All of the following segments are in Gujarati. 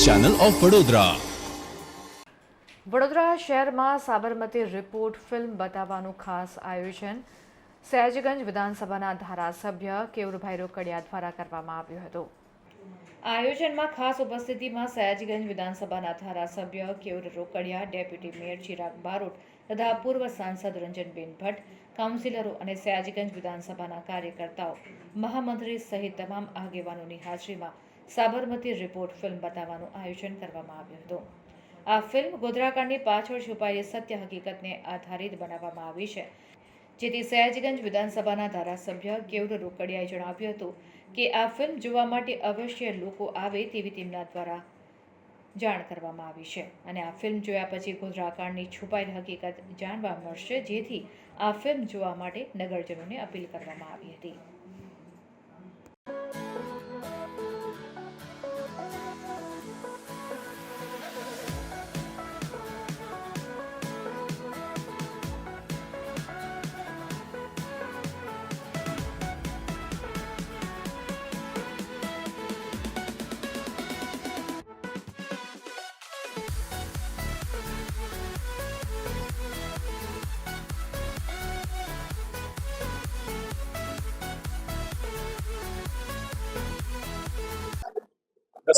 Channel of Vadodara. વડોદરા શહેરમાં સાબરમતી રિપોર્ટ ફિલ્મ બતાવવાનું ખાસ આયોજન સયાજીગંજ વિધાનસભાના ધારાસભ્ય કેવુરભાઈ રોકડિયા દ્વારા કરવામાં આવ્યું હતું. આ આયોજનમાં ખાસ ઉપસ્થિતિમાં સયાજીગંજ વિધાનસભાના ધારાસભ્ય કેવુર રોકડિયા, ડેપ્યુટી મેયર ચિરાગ બારોટ તથા પૂર્વ સાંસદ રંજનબેન ભટ્ટ, કાઉન્સિલરો અને સયાજીગંજ વિધાનસભાના કાર્યકર્તાઓ, મહામંત્રી સહિત તમામ આગેવાનોની હાજરીમાં સાબરમતી રિપોર્ટ ફિલ્મ બતાવવાનું આયોજન કરવામાં આવ્યું હતું. આ ફિલ્મ ગોધરાકાંડની પાછળ છુપાયેલી સત્ય હકીકતને આધારિત બનાવવામાં આવી છે, જેથી સયાજીગંજ વિધાનસભાના ધારાસભ્ય કેવુર રોકડિયાએ જણાવ્યું હતું કે આ ફિલ્મ જોવા માટે અવશ્ય લોકો આવે તેવી તેમના દ્વારા જાણ કરવામાં આવી છે અને આ ફિલ્મ જોયા પછી ગોધરાકાંડની છુપાયેલી હકીકત જાણવા મળશે, જેથી આ ફિલ્મ જોવા માટે નગરજનોને અપીલ કરવામાં આવી હતી.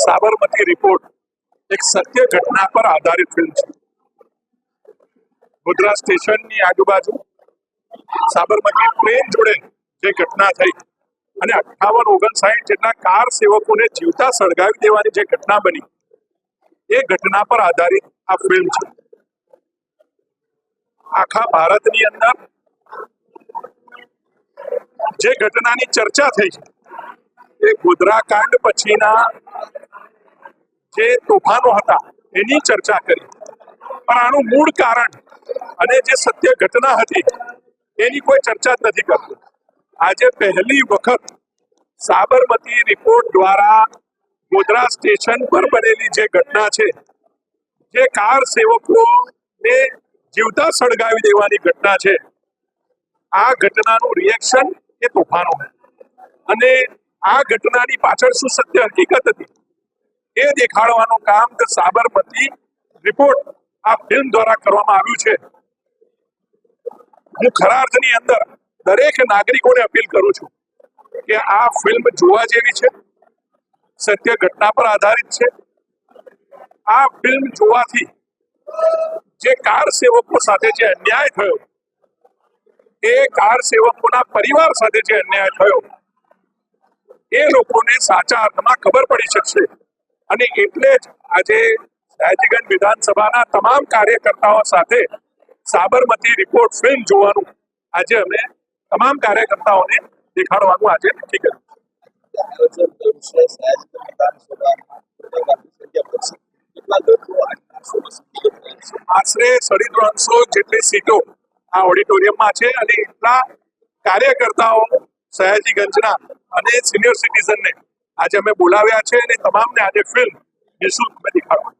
સાબરમતી રિપોર્ટ એક સત્ય ઘટના પર આધારિત ફિલ્મ છે. ગોધરા સ્ટેશનની આજુબાજુ સાબરમતી ટ્રેન જોડે જે ઘટના થઈ અને 58-59 જેટલા કાર સેવકોને જીવતા સળગાવી દેવાની જે ઘટના બની, એ ઘટના પર આધારિત આ ફિલ્મ છે. આખા ભારતની અંદર જે ઘટનાની ચર્ચા થઈ છે એ ગોધરાકાંડ પછીના જે તોફાનો હતા એની ચર્ચા કરી, પણ આનું મૂળ કારણ અને જે સત્ય ઘટના હતી એની કોઈ ચર્ચા જ નથી કરતું. આજે પહેલી વખત સાબરમતી રિપોર્ટ દ્વારા ગોધરા સ્ટેશન પર બનેલી જે ઘટના છે, જે કાર સેવકોને જીવતા સળગાવી દેવાની ઘટના છે, આ ઘટનાનું રિએક્શન એ તોફાનો અને આ ઘટનાની પાછળ શું સત્ય હકીકત હતી એ દેખાડવાનું કામ સાબરમતી રિપોર્ટ આ ફિલ્મ દ્વારા કરવામાં આવ્યું છે. હું ખરા અર્થની અંદર દરેક નાગરિકોને અપીલ કરું છું કે આ ફિલ્મ જોવા જેવી છે, સત્ય ઘટના પર આધારિત છે. આ ફિલ્મ જોવાથી જે કાર સેવકો સાથે જે અન્યાય થયો, એ કાર સેવકોના પરિવાર સાથે જે અન્યાય થયો, એ લોકોને સાચા અર્થમાં ખબર પડી શકશે. અને એટલે જ આજે સયાજીગંજ વિધાનસભાના તમામ કાર્યકર્તાઓ સાથે સાબરમતી રિપોર્ટ ફિલ્મ જોવાનું આજે અમે તમામ કાર્યકર્તાઓને દેખાડવાનું આજે નક્કી કર્યું. આશરે 350 જેટલી સીટો આ ઓડિટોરિયમમાં છે અને એટલા કાર્યકર્તાઓ સયાજીગંજના અને સિનિયર સિટીઝનને આજે અમે બોલાવ્યા છે અને તમામને આજે ફિલ્મ નિઃશુલ્ક દેખાડવા.